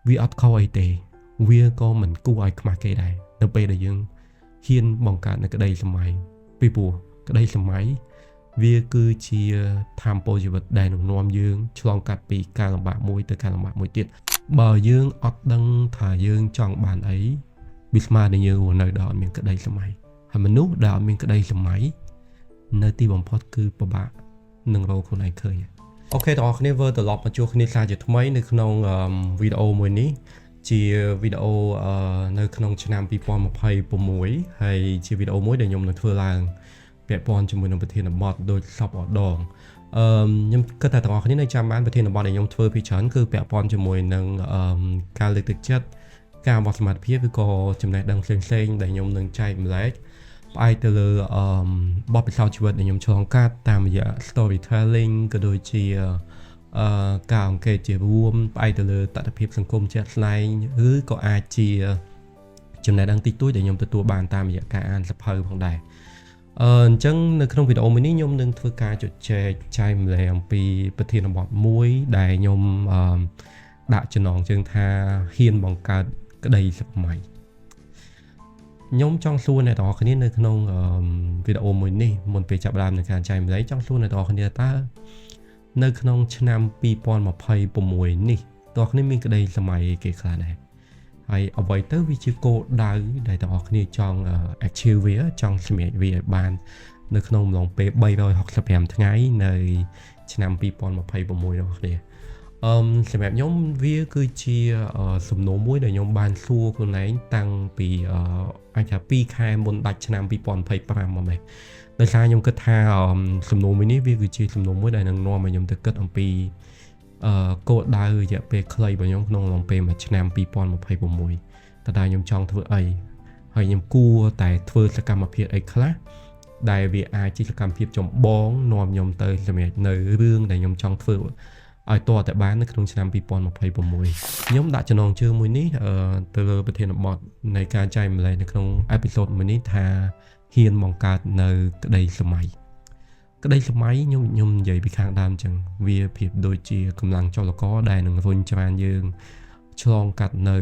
វាអត់ខុសអីទេវាក៏មិនគួរឲ្យខ្មាស់គេដែរនៅពេលដែលយើងហ៊ានបង្កើតនៅក្តីសម័យពីព្រោះក្តីសម័យវាគឺជាធម៌ពលជីវិតដែលនឹងនាំយើងឆ្លងកាត់ពីការលំបាកមួយទៅការលំបាកមួយទៀតបើយើងអត់ដឹងថាយើងចង់បានអីវាស្មើនឹងយើងនៅដល់អត់មានក្តីសម័យហើយមនុស្សដែលអត់មានក្តីសម័យនៅទីបំផុតគឺពិបាកនឹងរកខ្លួនឯងឃើញអូខេបងប្អូនគ្នាវិលត្រឡប់មកជួបគ្នាសាជាថ្មីនៅក្នុងវីដេអូមួយនេះជាវីដេអូនៅក្នុងឆ្នាំ2026ហើយជាវីដេអូមួយដែលខ្ញុំនឹងធ្វើឡើងពាក់ព័ន្ធជាមួយនឹងប្រធានបទដូចសពអដងខ្ញុំគិតថាបងប្អូនគ្នានៅចាំបានប្រធានបទដែលខ្ញុំធ្វើពីច្រើនគឺពាក់ព័ន្ធជាមួយនឹងការលើកទឹកចិត្តការបោះសមត្ថភាពឬក៏ចំណេះដឹងផ្សេងៗដែលខ្ញុំនឹងចែកម្លែកផ្អែកទៅលើបទពិសោធន៍ជីវិតដែលខ្ញុំឆ្លងកាត់តាមរយៈ storytelling ក៏ដូចជាការអង្កេតជារួមផ្អែកទៅលើតថភាពសង្គមជាក់ស្ដែងឬក៏អាចជាចំណេះដឹងតិចតួចដែលខ្ញុំទទួលបានតាមរយៈការអានសៀវភៅផងដែរអញ្ចឹងនៅក្នុងវីដេអូមួយនេះខ្ញុំនឹងធ្វើការជជែកចែកម្លែកអំពីប្រធានបទមួយដែលខ្ញុំដាក់ចំណងជើងថាហ៊ានបង្កើតក្តីសម័យខ្ញុំចង់សួរអ្នកទាំងអស់គ្នានៅក្នុងវីដេអូមួយនេះមុនពេលចាប់ផ្ដើមនឹងការចែកម្លែកចង់សួរអ្នកទាំងអស់គ្នាតើនៅក្នុងឆ្នាំ2026នេះតើអ្នកមានក្តីសម័យគេខ្លះដែរហើយអ្វីទៅវាជាគោលដៅដែលទាំងអស់គ្នាចង់ achieve វាចង់សម្រេចវាឲ្យបាននៅក្នុងអំឡុងពេល365ថ្ងៃនៅឆ្នាំ2026របស់គ្នាសម្រាប់ខ្ញុំវាគឺជាសំណួរមួយដែលខ្ញុំបានសួរខ្លួនឯងតាំងពីអាចថា2ខែមុនដាច់ឆ្នាំ2025មកម៉េចដោយសារខ្ញុំគិតថាសំណួរមួយនេះវាគឺជាសំណួរមួយដែលនឹងនាំឲ្យខ្ញុំទៅគិតអំពីគោលដៅរយៈពេលខ្លីរបស់ខ្ញុំក្នុងអំឡុងពេលមួយឆ្នាំ2026តើខ្ញុំចង់ធ្វើអីហើយខ្ញុំគួរតែធ្វើសកម្មភាពអីខ្លះដែលវាអាចជាសកម្មភាពចម្បងនាំខ្ញុំទៅសម្រេចនៅរឿងដែលខ្ញុំចង់ធ្វើឲ្យតតែបាននៅក្នុងឆ្នាំ2026ខ្ញុំដាក់ចំណងជើងមួយនេះទៅលើប្រធានបទនៃការចែកម្លែកនៅក្នុងអេពីសូតមួយនេះថាហ៊ានបង្កើតនៅក្តីសម័យខ្ញុំនិយាយពីខាងដើមអញ្ចឹងវាប្រៀបដូចជាកម្លាំងចលករដែលនឹងរុញច្រានយើងឆ្លងកាត់នៅ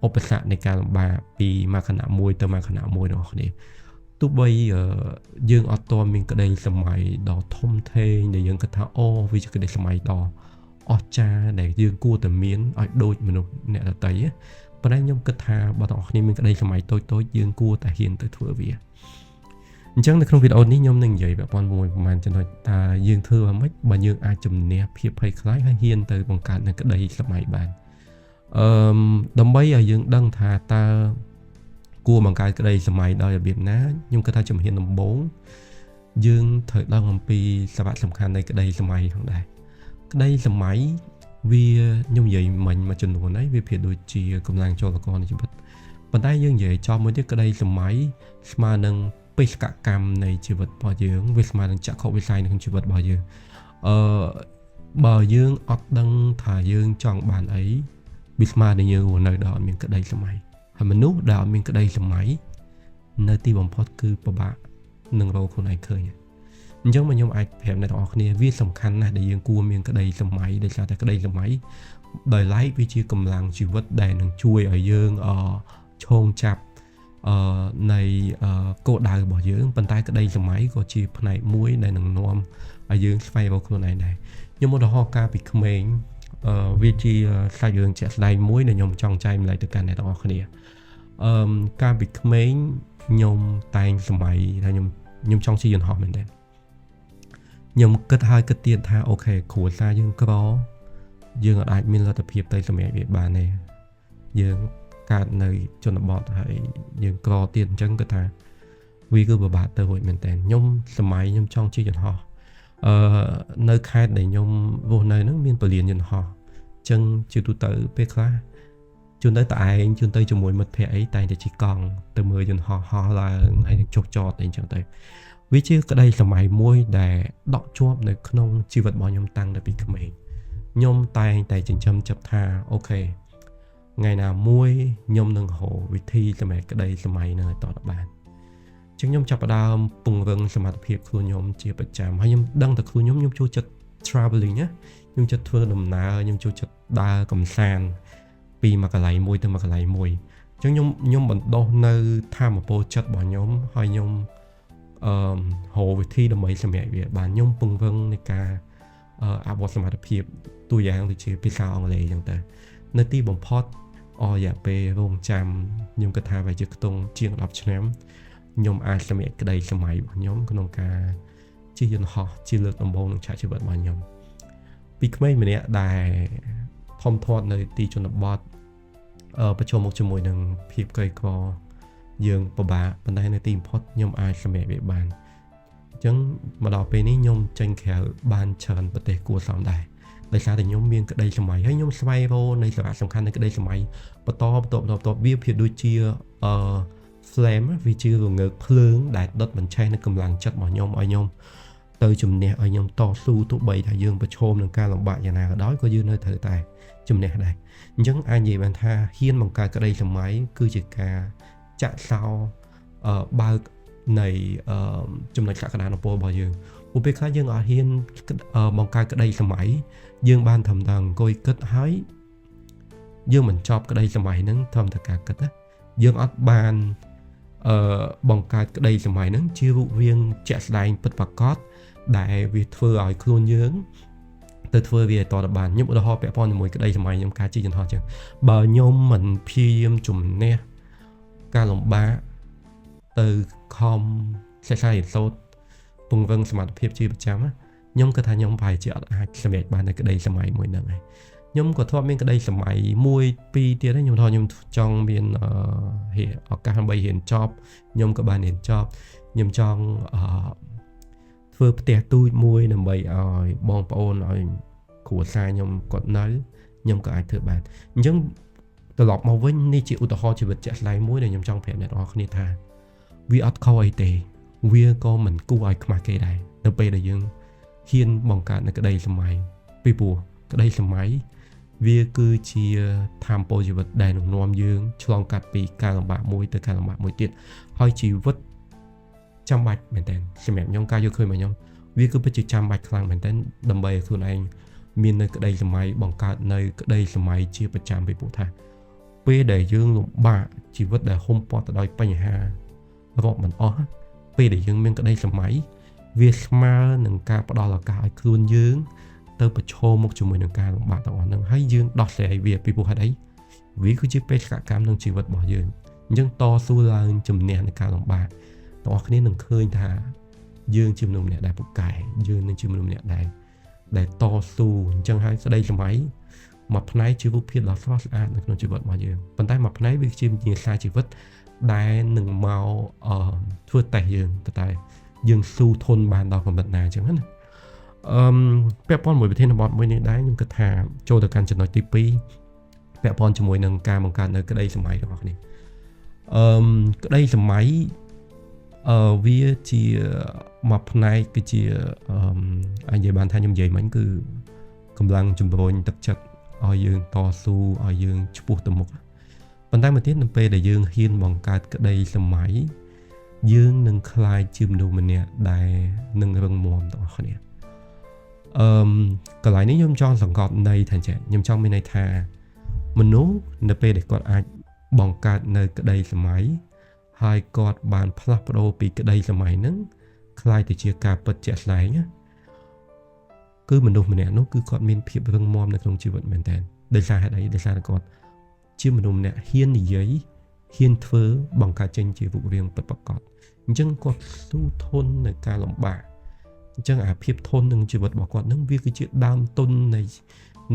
ឧបសគ្គនៃការលំបាកពីមួយខណៈមួយទៅមួយខណៈមួយរបស់គ្នាទោះបីយើងអត់ទាន់មានក្តីសម័យដ៏ធំធេងដែលយើងគិតថាវាជាក្តីសម័យដ៏អស្ចារ្យដែលយើងគួរតែមានឲ្យដូចមនុស្សអ្នកដទៃប៉ុន្តែខ្ញុំគិតថាបើទាំងអស់គ្នាមានក្តីសម័យតូចៗយើងគួរតែហ៊ានទៅធ្វើវាអញ្ចឹងនៅក្នុងវីដេអូនេះខ្ញុំនឹងនិយាយប្រព័ន្ធមួយប្រហែលចំណុចថាយើងធ្វើយ៉ាងម៉េចបើយើងអាចជំនះភាពភ័យខ្លាចហើយហ៊ានទៅបង្កើតនៅក្តីសម័យបានដើម្បីឲ្យយើងដឹងថាតើគួរបង្កើតក្តីសម័យដោយរបៀបណាខ្ញុំគិតថាជំហានដំបូងយើងត្រូវដឹងអំពីសារៈសំខាន់នៃក្តីសម័យផងដែរក្តីសម័យវាខ្ញុំនិយាយមិញមួយចំនួនហើយវាប្រៀបដូចជាកម្លាំងចលករនៃជីវិតប៉ុន្តែយើងនិយាយចំមួយទៀតក្តីសម័យស្មើនឹងបេសកកម្មនៃជីវិតរបស់យើងវាស្មើនឹងចក្ខុវិស័យក្នុងជីវិតរបស់យើងបើយើងអត់ដឹងថាយើងចង់បានអីវាស្មើនឹងយើងនៅដល់អត់មានក្តីសម័យហើយមនុស្សដែលអត់មានក្តីសម័យនៅទីបំផុតគឺពិបាកនឹងរកខ្លួនឯងឃើញអញ្ចឹងខ្ញុំអាចប្រាប់អ្នកទាំងអស់គ្នាវាសំខាន់ណាស់ដែលយើងគួរមានក្តីសម័យដោយសារតែក្តីសម័យដោយឡែកវាជាកម្លាំងជីវិតដែលនឹងជួយឲ្យយើងឈោងចាប់នៃគោលដៅរបស់យើងប៉ុន្តែក្តីសម័យក៏ជាផ្នែកមួយដែលនឹងនាំឲ្យយើងស្វែងរកខ្លួនឯងដែរខ្ញុំឧទាហរណ៍កាលពីក្មេងវាជាសាច់រឿងជាក់ស្ដែងមួយដែលខ្ញុំចង់ចែកម្លែកទៅកាន់អ្នកទាំងអស់គ្នាកាលពីក្មេងខ្ញុំតែងសម័យថាខ្ញុំចង់ជិះយន្តហោះមែនទេខ្ញុំគិតហើយគិតទៀតថាអូខេគ្រួសារយើងក្រយើងអាចមានលទ្ធភាពទៅសម្រេចវាបានទេយើងកើតនៅជនបទហើយយើងក្រទៀតអញ្ចឹងគាត់ថាវាគឺពិបាកទៅរួចមែនតើខ្ញុំសម័យខ្ញុំចង់ជិះយន្តហោះនៅខេត្តដែលខ្ញុំរស់នៅហ្នឹងមានពលានយន្តហោះអញ្ចឹងជាទូទៅពេលខ្លះជួនទៅតែឯងជួនទៅជាមួយមិត្តភ័ក្តិអីតែតែជិះកង់ទៅមើលយន្តហោះហោះឡើងហើយនឹងចុះចតអីអញ្ចឹងទៅវាជាក្តីសម័យមួយដែលដក់ជាប់នៅក្នុងជីវិតរបស់ខ្ញុំតាំងតែពីក្មេងខ្ញុំតែងតែចិញ្ចឹមចិត្តថាអូខេថ្ងៃណាមួយខ្ញុំនឹងរកវិធីសម្រាប់ក្តីសម័យនឹងឲ្យតទៅបានចឹងខ្ញុំចាប់ផ្ដើមពង្រឹងសមត្ថភាពខ្លួនខ្ញុំជាប្រចាំហើយខ្ញុំដឹងតែខ្លួនខ្ញុំចូលចិត្ត traveling ណាខ្ញុំចិត្តធ្វើដំណើរខ្ញុំចូលចិត្តដើរកម្សាន្ត ពីមួយកន្លែងមួយទៅមួយកន្លែងមួយអញ្ចឹងខ្ញុំបណ្ដុះនៅធម៌ពលចិត្តរបស់ខ្ញុំហើយខ្ញុំរកវិធីដើម្បីសម្រេចវាបានខ្ញុំពង្រឹងនៃការអភិវឌ្ឍសមត្ថភាពទូយ៉ាងដូចជាភាសាអង់គ្លេសអញ្ចឹងទៅនៅទីបំផុតរយៈពេលរងចាំខ្ញុំគិតថាវាជាខ្ទង់ជាង10ឆ្នាំខ្ញុំអាចសម្រេចក្តីសម័យរបស់ខ្ញុំក្នុងការជិះយន្តហោះជាលើកដំបូងក្នុងឆាកជីវិតរបស់ខ្ញុំពីក្មេងម្នាក់ដែលធំធាត់នៅទីជនបទប្រឈមមុខជាមួយនឹងភាពក្រីក្រយើងពិបាកប៉ុន្តែនៅទីបំផុតខ្ញុំអាចសម្រេចវាបានអញ្ចឹងមកដល់ពេលនេះខ្ញុំចេញក្រៅបានច្រើនប្រទេសគួរសមដែរដោយសារតែខ្ញុំមានក្តីសម័យហើយខ្ញុំស្វែងរកនៃសារៈសំខាន់នៃក្តីសម័យបន្តវាភាពដូចជាflame វាជារងើកភ្លើងដែលដុតបញ្ឆេះនៅកម្លាំងចិត្តរបស់ខ្ញុំឲ្យខ្ញុំទៅជំនះឲ្យខ្ញុំតស៊ូទោះបីថាយើងប្រឈមនឹងការលំបាកយ៉ាងណាក៏ដោយក៏យើងនៅត្រូវតែជំនះដែរអញ្ចឹងអាចនិយាយបានថាហ៊ានបង្កើតក្តីសម័យគឺជាការចាក់សោបើកនៃចំណុចសក្តានុពលរបស់យើងព្រោះពេលខ្លះយើងអត់ហ៊ានបង្កើតក្តីសម័យយើងបានត្រឹមតែអង្គុយគិតហើយយើងមិនចប់ក្តីសម័យហ្នឹងត្រឹមតែការគិតណាយើងអត់បានបង្កើតក្តីសម័យហ្នឹងជារូបរាងជាក់ស្ដែងពិតប្រាកដដែលវាធ្វើឲ្យខ្លួនយើងទៅធ្វើវាឲ្យតទៅបានខ្ញុំឧទាហរណ៍ពាក់ព័ន្ធជាមួយក្តីសម័យខ្ញុំការជិះយន្តហោះចឹងបើខ្ញុំមិនព្យាយាមជំនះការលំបាកទៅខំសិក្សារៀនសូត្រពង្រឹងសមត្ថភាពជាប្រចាំខ្ញុំគិតថាខ្ញុំប្រហែលជាអត់អាចសម្រេចបាននៅក្តីសម័យមួយហ្នឹងឯងខ្ញុំក៏ធ្លាប់មានក្តីសម័យ1 2ទៀតខ្ញុំថាខ្ញុំចង់មានឱកាសដើម្បីរៀនចប់ខ្ញុំក៏បានរៀនចប់ខ្ញុំចង់ធ្វើផ្ទះទូចមួយដើម្បីឲ្យបងប្អូនឲ្យគ្រួសារខ្ញុំគាត់នៅខ្ញុំក៏អាចធ្វើបានអញ្ចឹងត្រឡប់មកវិញនេះជាឧទាហរណ៍ជីវិតជាក់ស្ដែងមួយដែលខ្ញុំចង់ប្រាប់អ្នកនរគ្នាថាវាអត់ខុសអីទេវាក៏មិនគួរឲ្យខ្មាស់គេដែរនៅពេលដែលយើងហ៊ានបង្កើតនៅក្តីសម័យពីព្រោះក្តីសម័យវាគឺជាធម៌ពលជីវិតដែលនឹងនាំយើងឆ្លងកាត់ពីការលំបាកមួយទៅការលំបាកមួយទៀតហើយជីវិតចាំបាច់មែនតើសម្រាប់ខ្ញុំការយល់ឃើញរបស់ខ្ញុំវាគឺពិតជាចាំបាច់ខ្លាំងមែនតើដើម្បីឲ្យខ្លួនឯងមាននៅក្តីសម័យបង្កើតនៅក្តីសម័យជាប្រចាំពីព្រោះថាពេលដែលយើងលំបាកជីវិតដែលហុំព័ទ្ធទៅដោយបញ្ហារាប់មិនអស់ពេលដែលយើងមានក្តីសម័យវាស្មើនឹងការផ្ដល់ឱកាសឲ្យខ្លួនយើងទៅប្រឈមមុខជាមួយនឹងការលំបាកទាំងអស់ហ្នឹងហើយយើងដោះស្រាយវាពីព្រោះហេតុអីវាគឺជាបេសកកម្មក្នុងជីវិតរបស់យើងអញ្ចឹងតស៊ូឡើងជំនះនឹងការលំបាកទាំងអស់គ្នានឹងឃើញថាយើងជាមនុស្សម្នាក់ដែលពូកែយើងនឹងជាមនុស្សម្នាក់ដែលតស៊ូអញ្ចឹងហើយក្តីសម័យមួយផ្នែកជារូបភាពដ៏ស្រស់ស្អាតនៅក្នុងជីវិតរបស់យើងប៉ុន្តែមួយផ្នែកវាជាវិញ្ញាសាជីវិតដែលនឹងមកធ្វើតេស្តយើងតែយើងស៊ូធន់បានដល់កម្រិតណាអញ្ចឹងណាពាក់ព័ន្ធមួយប្រធានបទមួយនេះដែរខ្ញុំគិតថាចូលទៅកាន់ចំណុចទី2ពាក់ព័ន្ធជាមួយនឹងការបង្កើតនៅក្តីសម័យរបស់គ្នាក្តីសម័យវាជាមួយផ្នែកគឺជាអាចនិយាយបានថាខ្ញុំនិយាយមិញគឺកម្លាំងជំរុញទឹកចិត្តឲ្យយើងតស៊ូឲ្យយើងឆ្ពោះទៅមុខប៉ុន្តែមួយទៀតនៅពេលដែលយើងហ៊ានបង្កើតក្តីសម័យយើងនឹងក្លាយជាមនុស្សម្នាក់ដែលនឹងរឹងមាំទាំងអស់គ្នាកន្លែងនេះខ្ញុំចង់សង្កត់ន័យថាចេះខ្ញុំចង់មានន័យថាមនុស្សនៅពេលដែលគាត់អាចបង្កើតនៅក្តីសម័យហើយគាត់បានផ្លាស់ប្ដូរពីក្តីសម័យហ្នឹងคล้ายទៅជាការពិតជាក់ស្ដែងគឺមនុស្សម្នាក់នោះគឺគាត់មានភាពរឹងមាំនៅក្នុងជីវិតមែនតើដោយសារហេតុអីដោយសារតែគាត់ជាមនុស្សម្នាក់ហ៊ាននិយាយហ៊ានធ្វើបង្កើតចេញជារូបរាងពិតប្រាកដអញ្ចឹងគាត់ស៊ូធន់នៅការលំបាកអញ្ចឹងអាភាពធន់នឹងជីវិតរបស់គាត់នឹងវាគឺជាដើមទុន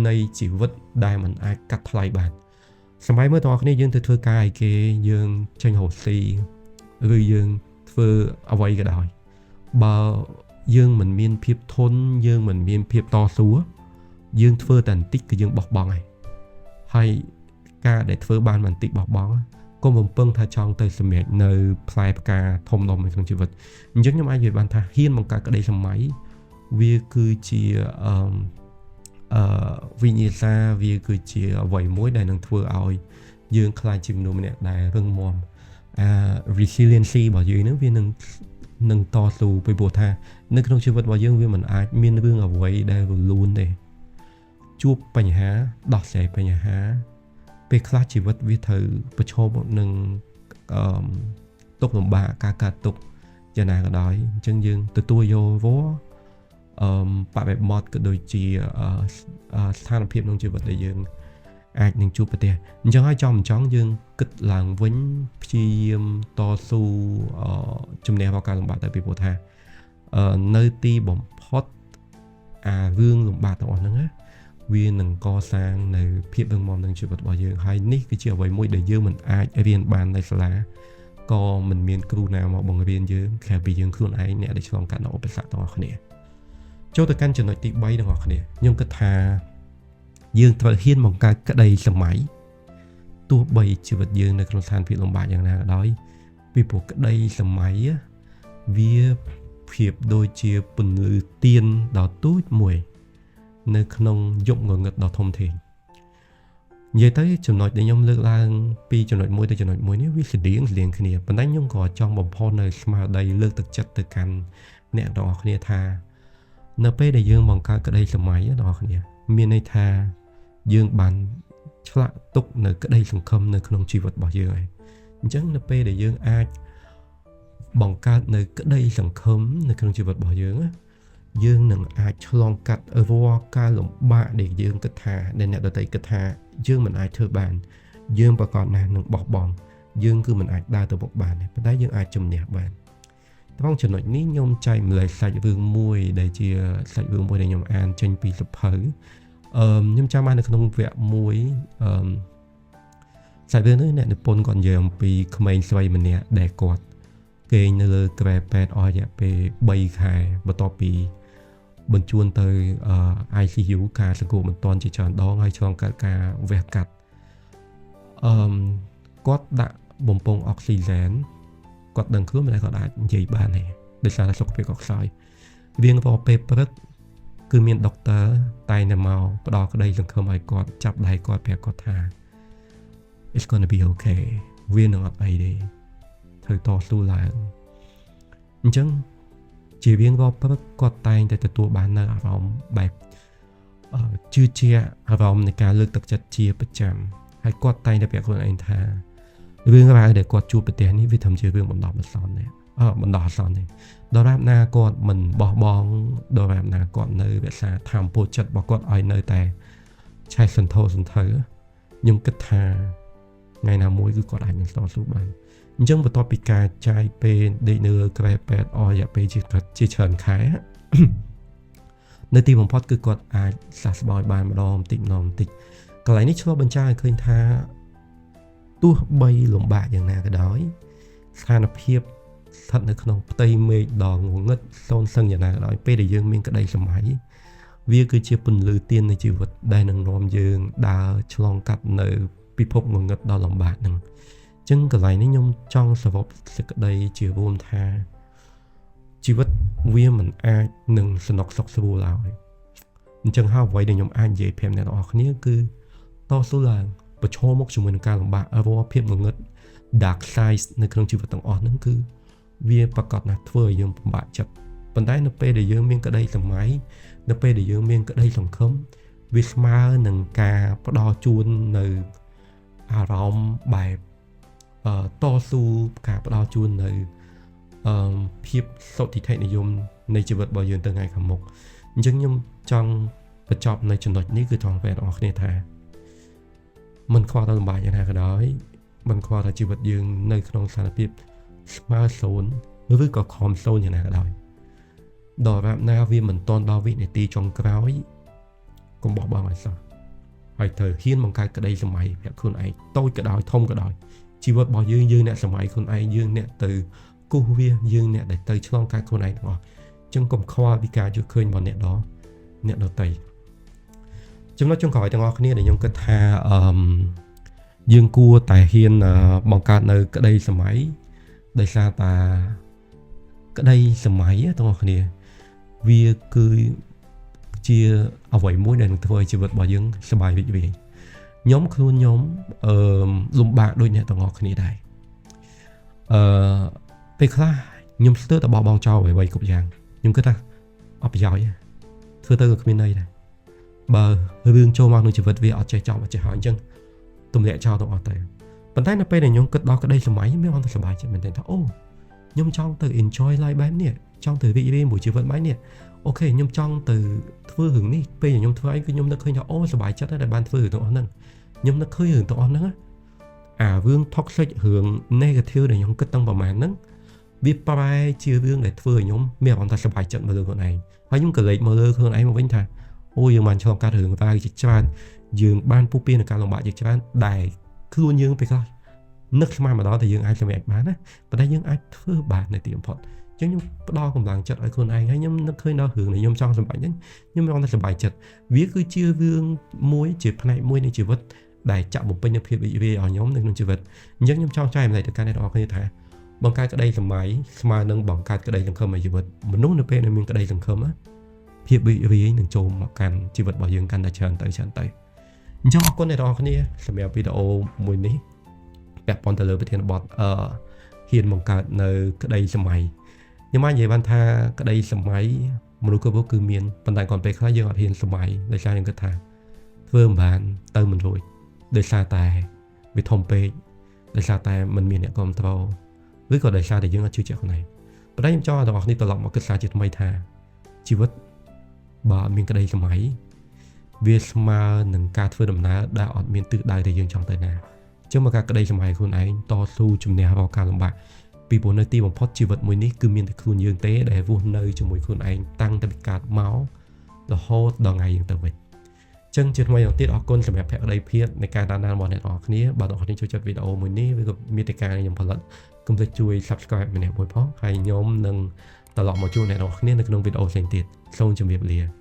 នៃជីវិតដែលมันអាចកាត់ថ្លៃបានសម័យមើលបងប្អូនយើងទៅធ្វើការឲ្យគេយើងចេញរកស៊ីឬយើងធ្វើអ្វីក៏ដោយបើយើងមិនមានភាពធន់យើងមិនមានភាពតស៊ូយើងធ្វើតែបន្តិចគឺយើងបោះបង់ហើយការដែលធ្វើបានបន្តិចបោះបង់កុំបំពឹងថាចង់ទៅសម្រេចនៅផ្លែផ្កាធំដុំនៅក្នុងជីវិតអញ្ចឹងខ្ញុំអាចនិយាយបានថាហ៊ានបង្កើតក្តីសម័យវាគឺជាវិញ្ញាសាវាគឺជាអ្វីមួយដែលនឹងធ្វើឲ្យយើងខ្លាចជាមនុស្សម្នាក់ដែលរឹងមាំresiliency របស់យើងហ្នឹងវានឹងតស៊ូពីព្រោះថានៅក្នុងជីវិតរបស់យើងវាមិនអាចមានរឿងអ្វីដែលរលូនទេជួបបញ្ហាដោះស្រាយបញ្ហា ពេលខ្លះជីវិតវាត្រូវប្រឈមនឹងទុក្ខលំបាកការកើតទុក្ខយ៉ាងណាក៏ដោយអញ្ចឹងយើងទទួលយកវបរិបទក៏ដូចជាស្ថានភាពក្នុងជីវិតដែលយើងអាចនឹងជួបប្រទះអញ្ចឹងហើយចង់យើងគិតឡើងវិញព្យាយាមតស៊ូជំនះរាល់ការលំបាកទៅពីព្រោះថានៅទីបំផុតរឿងលំបាកទាំងអស់ហ្នឹងណាវានឹងកសាងនៅភាពរឹងមាំក្នុងជីវិតរបស់យើងហើយនេះគឺជាអ្វីមួយដែលយើងមិនអាចរៀនបាននៅសាលាក៏មិនមានគ្រូណាមកបង្រៀនយើងក្រៅពីយើងខ្លួនឯងអ្នកដែលឆ្លងកាត់នៅឧបសគ្គទាំងអស់គ្នាចូលទៅកាន់ចំណុចទី3ទាំងអស់គ្នាខ្ញុំគិតថាយើងត្រូវហ៊ានបង្កើតក្តីសម័យទោះបីជីវិតយើងនៅក្នុងស្ថានភាពលំបាកយ៉ាងណាក៏ដោយពីព្រោះក្តីសម័យវាប្រៀបដូចជាពន្លឺទៀនដ៏ទូចមួយនៅក្នុងយប់ងងឹតដ៏ធំធេងនិយាយទៅចំណុចដែលខ្ញុំលើកឡើងពីចំណុចមួយទៅចំណុចមួយនេះវាស្តៀងគ្នាប៉ុន្តែខ្ញុំក៏ចង់បំផុសនៅស្មារតីលើកទឹកចិត្តទៅកាន់អ្នកទាំងអស់គ្នាថានៅពេលដែលយើងបង្កើតក្តីសម័យទាំងអស់គ្នាមានន័យថាយើងបានឆ្លាក់ទុកនៅក្តីសង្ឃឹមនៅក្នុងជីវិតរបស់យើងហើយអញ្ចឹងនៅពេលដែលយើងអាចបង្កើតនៅក្តីសង្ឃឹមនៅក្នុងជីវិតរបស់យើងនឹងអាចឆ្លងកាត់រាល់ការលំបាកដែលយើងគិតថាដែលអ្នកដទៃគិតថាយើងមិនអាចធ្វើបានយើងប្រកាសណាស់នឹងបោះបង់យើងគឺមិនអាចដើរទៅមុខបានទេប៉ុន្តែយើងអាចជំនះបានត្រង់ចំណុចនេះខ្ញុំចែកម្លែកសាច់រឿងមួយដែលជាសាច់រឿងមួយដែលខ្ញុំអានចេញពីសៀវភៅខ្ញុំចាំបាននៅក្នុងវគ្គមួយសាច់រឿងនេះអ្នកនិពន្ធគាត់និយាយអំពីក្មេងស្រីម្នាក់ដែលគាត់គេងនៅលើក្រែពេទ្យអស់រយៈពេល3ខែបន្ទាប់ពីបញ្ជូនទៅ ICU ការសង្គ្រោះបន្ទាន់ជាច្រើនដងហើយឆ្លងកាត់ការវះកាត់គាត់ដាក់បំពង់អុកស៊ីហ្សែនគាត់ដឹងខ្លួនតែគាត់អាចនិយាយបានទេដោយសារតែសុខភាពគាត់ខ្សោយរៀងរាល់ពេលព្រឹកគឺមានដុកទ័រតែនៅមកផ្ដល់ក្តីសង្ឃឹមឲ្យគាត់ចាប់ដៃគាត់ប្រាប់គាត់ថា It's gonna be okay វានឹងអត់អីទេត្រូវតស៊ូឡើងអញ្ចឹងជារៀងរាល់ព្រឹកគាត់តែងតែទទួលបាននៅអារម្មណ៍បែបជឿជាក់អារម្មណ៍នៃការលើកទឹកចិត្តជាប្រចាំហើយគាត់តែងតែប្រាប់ខ្លួនឯងថារឿងរ៉ាវដែលគាត់ជួបប្រទះនេះវាធ្វើជារឿងបណ្ដោះអាសន្នទេដរាបណាគាត់មិនបោះបង់ដរាបណាគាត់នៅរក្សាធម៌ពោចិត្តរបស់គាត់ឲ្យនៅតែឆេះសន្ធោសន្ធៅខ្ញុំគិតថាថ្ងៃណាមួយគឺគាត់អាចនឹងតស៊ូបានអញ្ចឹងបន្ទាប់ពីការចាយពេលដេកនៅក្រែពេទ្យអស់រយៈពេលជាច្រើនខែនៅទីបំផុតគឺគាត់អាចសះស្បើយបានម្ដងបន្តិចកន្លែងនេះឆ្លុះបញ្ចាំងឲ្យឃើញថាទោះបីលំបាកយ៉ាងណាក៏ដោយស្ថានភាពស្ថិតនៅក្នុងផ្ទៃមេឃដ៏ងងឹតសូន្យសឹងយ៉ាងណាក៏ដោយពេលដែលយើងមានក្តីសម័យវាគឺជាពន្លឺទៀននៃជីវិតដែលនឹងនាំយើងដើរឆ្លងកាត់នៅពិភពងងឹតដ៏លំបាកហ្នឹងចឹងកន្លែងនេះខ្ញុំចង់សរុបសេចក្តីជារួមថាជីវិតវាមិនអាចនឹងសំណុកសុខស្រួលឡើយអញ្ចឹងហើយអ្វីដែលខ្ញុំអាចនិយាយប្រាប់អ្នកទាំងអស់គ្នាគឺតស៊ូឡើងប្រឈមមុខជាមួយនឹងការលំបាករាល់ភាពងងឹត dark side នៅក្នុងជីវិតទាំងអស់ហ្នឹងគឺវាប្រកបណាស់ធ្វើឲ្យយើងពិបាកចិត្តប៉ុន្តែនៅពេលដែលយើងមានក្តីសម័យនៅពេលដែលយើងមានក្តីសង្ឃឹមវាស្មើនឹងការផ្ដល់ជូននៅអារម្មណ៍បែបតស៊ូការផ្ដល់ជូននៅភាពសុទ្ធិដ្ឋិនិយមនៃជីវិតរបស់យើងទៅថ្ងៃខាងមុខអញ្ចឹងខ្ញុំចង់បញ្ចប់នៅចំណុចនេះគឺចង់ប្រាប់បងប្អូនគ្នាថាមិនខ្វល់ទៅលំបាកយ៉ាងណាក៏ដោយមិនខ្វល់ថាជីវិតយើងនៅក្នុងស្ថានភាពស្មើ0ឬក៏ខំ0យ៉ាងណាក៏ដោយដល់រ៉ាប់ណាវាមិនទាន់ដល់វិនាទីចុងក្រោយកុំបោះបង់ឲ្យសោះហើយត្រូវហ៊ានបង្កើតក្តីសម័យប្រាប់ខ្លួនឯងតូចក៏ដោយធំក៏ដោយជីវិតរបស់យើងអ្នកសម័យខ្លួនឯងយើងអ្នកទៅគូសវាយើងអ្នកដែលទៅឆ្លងកាត់ខ្លួនឯងទាំងអស់អញ្ចឹងកុំខ្វល់ពីការយល់ឃើញរបស់អ្នកដទៃចំណុចចុងក្រោយទាំងអស់គ្នាដែលខ្ញុំគិតថាយើងគួរតែហ៊ានបង្កើតនៅក្តីសម័យដោយសារតាក្តីសម័យទាំងអស់គ្នាវាគឺជាអ្វីមួយដែលនឹងធ្វើឲ្យជីវិតរបស់យើងសប្បាយរីករាយខ្លួនខ្ញុំលំបាកដូចអ្នកទាំងអស់គ្នាដែរពេលខ្លះខ្ញុំស្ទើរតែបោះបង់ចោលអ្វីៗគ្រប់យ៉ាងខ្ញុំគិតថាអត់ប្រយោជន៍ធ្វើទៅក៏គ្មានន័យដែរបើរឿងចូលមកក្នុងជីវិតវាអត់ចេះចប់អត់ចេះហើយអញ្ចឹង ទម្លាក់ចោលទាំងអស់ទៅប៉ុន្តែនៅពេលដែលខ្ញុំគិតដល់ក្តីសម័យខ្ញុំអត់សប្បាយចិត្តមែនទេថាអូខ្ញុំចង់ទៅ enjoy life បែបនេះចង់ទៅរីករាយមួយជីវិតបែបនេះអូខេខ្ញុំចង់ទៅធ្វើរឿងនេះពេលខ្ញុំធ្វើអីគឺខ្ញុំនឹកឃើញថាអូសប្បាយចិត្តដែរដែលបានធ្វើរឿងទាំងអស់ហ្នឹងខ្ញុំនឹកឃើញរឿងទាំងអស់ហ្នឹងអារឿង toxic រឿង negative ដែលខ្ញុំគិតតាំងប្រហែលហ្នឹងវាប្រែជារឿងដែលធ្វើឲ្យខ្ញុំមានអារម្មណ៍ថាសប្បាយចិត្តមកលើខ្លួនឯងហើយខ្ញុំក៏លេចមកលើខ្លួនឯងមកវិញថាអូយើងបានឆ្លងកាត់រឿងរ៉ាវជាច្រើនយើងបានពុះពៀននឹងការលំបាកជាច្រើនដែលខ្លួនយើងពេលខ្លះនឹកស្មានមកដល់តែយើងអាចសម្រេចបានណាប៉ុន្តែយើងអាចធ្វើបាននៅទីបំផុតអញ្ចឹងខ្ញុំផ្ដល់កម្លាំងចិត្តឲ្យខ្លួនឯងហើយខ្ញុំនឹកឃើញដល់រឿងដែលខ្ញុំចង់សម្រេចហ្នឹងខ្ញុំមានអារម្មណ៍ថាសប្បាយចិត្តវាគឺជារឿងមួយជាផ្នែកមួយនៃជីវិតដែលចាក់បំពេញនូវភាពរីករាយឲ្យខ្ញុំនៅក្នុងជីវិតអញ្ចឹងខ្ញុំចង់ចែកម្លែកទៅកាន់អ្នកនរគ្នាថាបង្កើតក្តីសម័យស្មើនឹងបង្កើតក្តីសង្ឃឹមឲ្យជីវិតមនុស្សនៅពេលដែលមានក្តីសង្ឃឹមភាពរីករាយនឹងចូលមកកាន់ជីវិតរបស់យើងកាន់តែច្រើនទៅអញ្ចឹងអរគុណអ្នកនរគ្នាសម្រាប់វីដេអូមួយនេះពាក់ព័ន្ធទៅលើប្រធានបទហ៊ានបង្កើតនៅក្តីសម័យខ្ញុំអាចនិយាយបានថាក្តីសម័យមនុស្សគ្រប់រូបគឺមានប៉ុន្តែគាត់ពេលខ្លះយើងអត់ហ៊ានសម័យដោយសារយើងគិតថាធ្វើមិនបានទៅមិនរួចដោយសារតែវាធំពេកដោយសារតែมันមានអ្នកគ្រប់គ្រងឬក៏ដោយសារតែយើងអត់ជឿជាក់ខ្លួនឯងប៉ុន្តែខ្ញុំចង់ឲ្យអ្នកនរគ្នាត្រឡប់មកគិតសារជាថ្មីថាជីវិតបើមានក្តីសម័យវាស្មើនឹងការធ្វើដំណើរដែលអត់មានទិសដៅដែលយើងចង់ទៅណាអញ្ចឹងមកការក្តីសម័យខ្លួនឯងតស៊ូជំនះរាល់ការលំបាកពីព្រោះនៅទីបំផុតជីវិតមួយនេះគឺមានតែខ្លួនយើងទេដែលរស់នៅជាមួយខ្លួនឯងតាំងតែពីកើតមករហូតដល់ថ្ងៃយើងទៅវិញអញ្ចឹងជាថ្មីទៀតអរគុណសម្រាប់ភក្ដីភាពនៃការតាមដានរបស់អ្នកនរគ្នាបើអ្នកនរគ្នាចូលចិត្តវីដេអូមួយនេះឬក៏មាតិកាខ្ញុំផលិតកុំភ្លេចជួយ Subscribe ម្នាក់មួយផងហើយខ្ញុំនឹងត្រឡប់មកជួបអ្នកនរគ្នានៅក្នុងវីដេអូផ្សេងទៀតសូមជម្រាបលា